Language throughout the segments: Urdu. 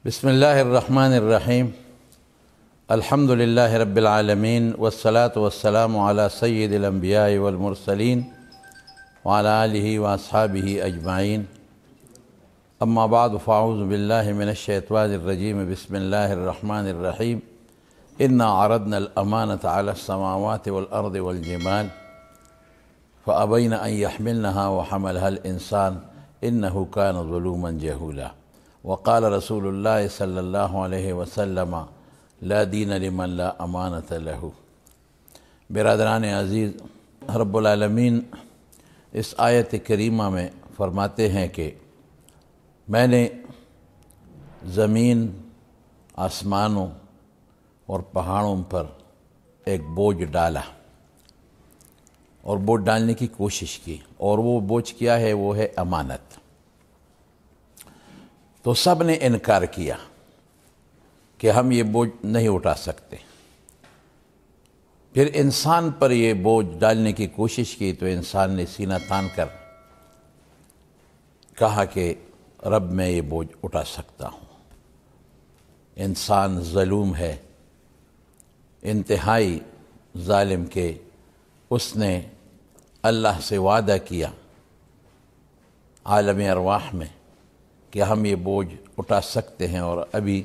بسم اللہ الرحمن الرحیم الحمد للہ رب العالمین والصلاة والسلام علی سید الانبیاء والمرسلین وعلی آلہ واصحابہ اجمعین اما بعد فاعوذ باللہ من الشیطان الرجیم بسم اللہ الرحمن الرحیم انا عرضنا الامانة علی السماوات والارض والجبال فابین ان یحملنها وحملها الانسان انه کان ظلوما جہولا وقال رسول اللہ صلی اللہ علیہ وسلم لا دین لمن لا امانت له۔ برادران عزیز، رب العالمین اس آیت کریمہ میں فرماتے ہیں کہ میں نے زمین، آسمانوں اور پہاڑوں پر ایک بوجھ ڈالا اور بوجھ ڈالنے کی کوشش کی، اور وہ بوجھ کیا ہے؟ وہ ہے امانت۔ تو سب نے انکار کیا کہ ہم یہ بوجھ نہیں اٹھا سکتے۔ پھر انسان پر یہ بوجھ ڈالنے کی کوشش کی تو انسان نے سینہ تان کر کہا کہ رب میں یہ بوجھ اٹھا سکتا ہوں۔ انسان ظلوم ہے، انتہائی ظالم، کہ اس نے اللہ سے وعدہ کیا عالم ارواح میں کہ ہم یہ بوجھ اٹھا سکتے ہیں، اور ابھی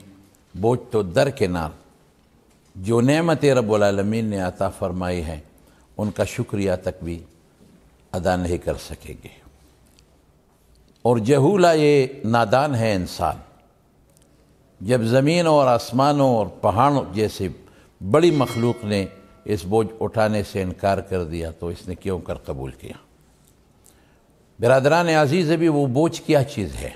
بوجھ تو درکنار، جو نعمت رب العالمین نے عطا فرمائی ہے ان کا شکریہ تک بھی ادا نہیں کر سکیں گے۔ اور جہولا، یہ نادان ہے انسان۔ جب زمین اور آسمانوں اور پہاڑوں جیسے بڑی مخلوق نے اس بوجھ اٹھانے سے انکار کر دیا تو اس نے کیوں کر قبول کیا؟ برادران عزیز، ابھی وہ بوجھ کیا چیز ہے؟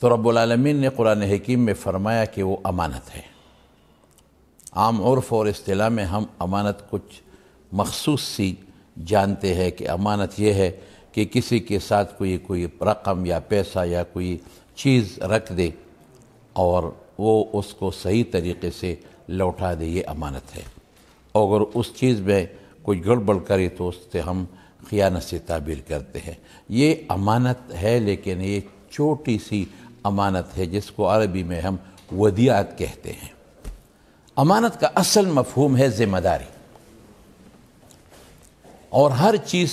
تو رب العالمین نے قرآن حکیم میں فرمایا کہ وہ امانت ہے۔ عام عرف اور اصطلاح میں ہم امانت کچھ مخصوص سی جانتے ہیں کہ امانت یہ ہے کہ کسی کے ساتھ کوئی رقم یا پیسہ یا کوئی چیز رکھ دے اور وہ اس کو صحیح طریقے سے لوٹا دے، یہ امانت ہے۔ اور اگر اس چیز میں کچھ گڑبڑ کرے تو اس سے ہم خیانت سے تعبیر کرتے ہیں۔ یہ امانت ہے، لیکن یہ چھوٹی سی امانت ہے جس کو عربی میں ہم ودیعت کہتے ہیں۔ امانت کا اصل مفہوم ہے ذمہ داری، اور ہر چیز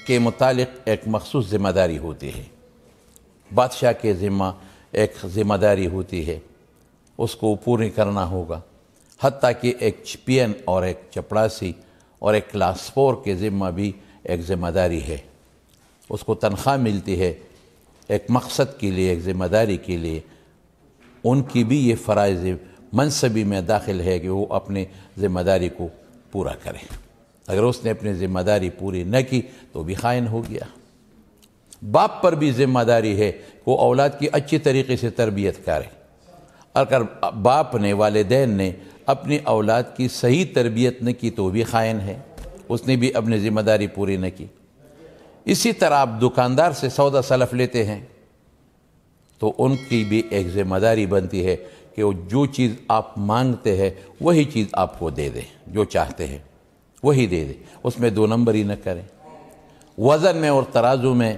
کے متعلق ایک مخصوص ذمہ داری ہوتی ہے۔ بادشاہ کے ذمہ ایک ذمہ داری ہوتی ہے، اس کو پوری کرنا ہوگا۔ حتیٰ کہ ایک پین اور ایک چپڑاسی اور ایک کلاس 4 کے ذمہ بھی ایک ذمہ داری ہے۔ اس کو تنخواہ ملتی ہے ایک مقصد کے لیے، ایک ذمہ داری کے لیے۔ ان کی بھی یہ فرائض منصبی میں داخل ہے کہ وہ اپنے ذمہ داری کو پورا کرے۔ اگر اس نے اپنی ذمہ داری پوری نہ کی تو بھی خائن ہو گیا۔ باپ پر بھی ذمہ داری ہے کہ وہ اولاد کی اچھی طریقے سے تربیت کرے۔ اگر باپ نے، والدین نے اپنی اولاد کی صحیح تربیت نہ کی تو بھی خائن ہے، اس نے بھی اپنی ذمہ داری پوری نہ کی۔ اسی طرح آپ دکاندار سے سودا سلف لیتے ہیں تو ان کی بھی ایک ذمہ داری بنتی ہے کہ وہ جو چیز آپ مانگتے ہیں وہی چیز آپ کو دے دیں، جو چاہتے ہیں وہی دے دیں، اس میں 2 نمبری نہ کریں۔ وزن میں اور ترازو میں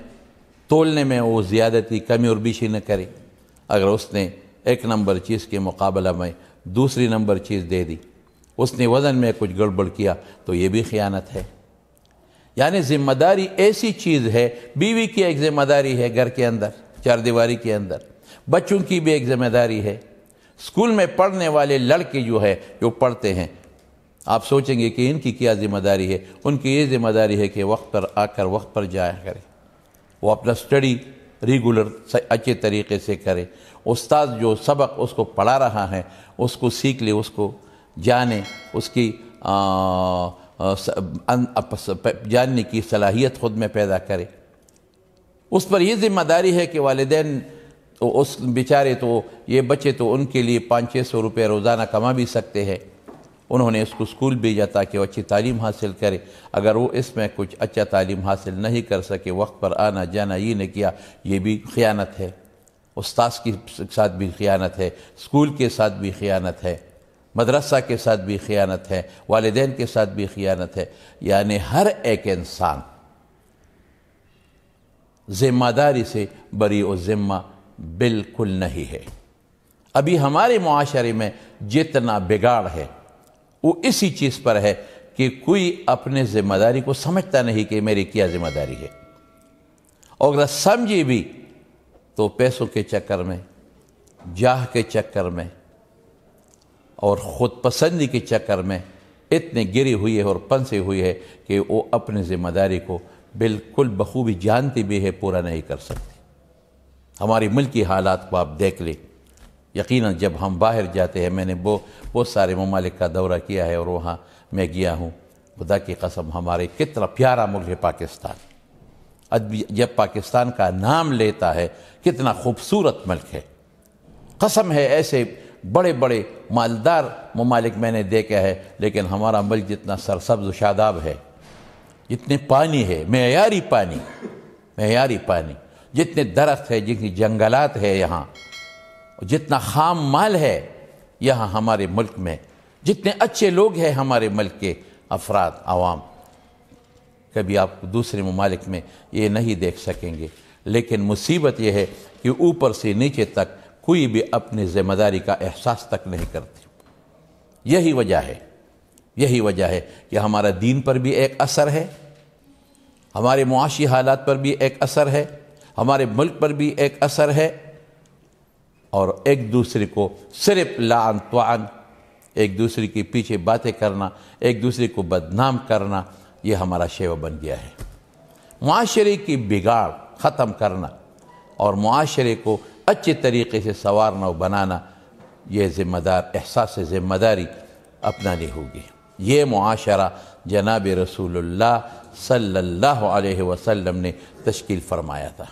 تولنے میں وہ زیادتی، کمی اور بیشی نہ کرے۔ اگر اس نے 1 نمبر چیز کے مقابلہ میں دوسری نمبر چیز دے دی، اس نے وزن میں کچھ گڑبڑ کیا تو یہ بھی خیانت ہے۔ یعنی ذمہ داری ایسی چیز ہے، بیوی کی ایک ذمہ داری ہے گھر کے اندر، 4 دیواری کے اندر، بچوں کی بھی ایک ذمہ داری ہے۔ اسکول میں پڑھنے والے لڑکے جو پڑھتے ہیں، آپ سوچیں گے کہ ان کی کیا ذمہ داری ہے؟ ان کی یہ ذمہ داری ہے کہ وقت پر آ کر وقت پر جایا کرے، وہ اپنا سٹڈی ریگولر اچھے طریقے سے کرے۔ استاد جو سبق اس کو پڑھا رہا ہے اس کو سیکھ لے، اس کو جانے، اس کی جاننے کی صلاحیت خود میں پیدا کرے۔ اس پر یہ ذمہ داری ہے کہ والدین اس بیچارے تو یہ بچے تو ان کے لیے 500-600 روپے روزانہ کما بھی سکتے ہیں، انہوں نے اس کو اسکول بھیجا تاکہ وہ اچھی تعلیم حاصل کرے۔ اگر وہ اس میں کچھ اچھا تعلیم حاصل نہیں کر سکے، وقت پر آنا جانا یہ نہ کیا، یہ بھی خیانت ہے۔ استاذ کے ساتھ بھی خیانت ہے، اسکول کے ساتھ بھی خیانت ہے، مدرسہ کے ساتھ بھی خیانت ہے، والدین کے ساتھ بھی خیانت ہے۔ یعنی ہر ایک انسان ذمہ داری سے بری و ذمہ بالکل نہیں ہے۔ ابھی ہمارے معاشرے میں جتنا بگاڑ ہے وہ اسی چیز پر ہے کہ کوئی اپنے ذمہ داری کو سمجھتا نہیں کہ میری کیا ذمہ داری ہے، اور اگر سمجھے بھی تو پیسوں کے چکر میں، جاہ کے چکر میں اور خود پسندی کے چکر میں اتنے گری ہوئی ہے اور پنسے ہوئی ہے کہ وہ اپنی ذمہ داری کو بالکل بخوبی جانتی بھی ہے پورا نہیں کر سکتی۔ ہماری ملکی حالات کو آپ دیکھ لیں، یقیناً جب ہم باہر جاتے ہیں، میں نے بہت سارے ممالک کا دورہ کیا ہے اور وہاں میں گیا ہوں، خدا کی قسم ہمارے کتنا پیارا ملک ہے پاکستان، جب پاکستان کا نام لیتا ہے کتنا خوبصورت ملک ہے، قسم ہے ایسے بڑے بڑے مالدار ممالک میں نے دیکھا ہے، لیکن ہمارا ملک جتنا سرسبز و شاداب ہے، جتنے پانی ہے، معیاری پانی، جتنے درخت ہے، جتنی جنگلات ہے یہاں، جتنا خام مال ہے یہاں ہمارے ملک میں، جتنے اچھے لوگ ہیں ہمارے ملک کے افراد عوام، کبھی آپ دوسرے ممالک میں یہ نہیں دیکھ سکیں گے۔ لیکن مصیبت یہ ہے کہ اوپر سے نیچے تک کوئی بھی اپنی ذمہ داری کا احساس تک نہیں کرتی۔ یہی وجہ ہے کہ ہمارا دین پر بھی ایک اثر ہے، ہمارے معاشی حالات پر بھی ایک اثر ہے، ہمارے ملک پر بھی ایک اثر ہے، اور ایک دوسرے کو صرف لعن طعن، ایک دوسرے کے پیچھے باتیں کرنا، ایک دوسرے کو بدنام کرنا، یہ ہمارا شیوہ بن گیا ہے۔ معاشرے کی بگاڑ ختم کرنا اور معاشرے کو اچھے طریقے سے سنوارنا و بنانا، یہ احساس ذمہ داری اپنانی ہوگی۔ یہ معاشرہ جناب رسول اللہ صلی اللہ علیہ وسلم نے تشکیل فرمایا تھا۔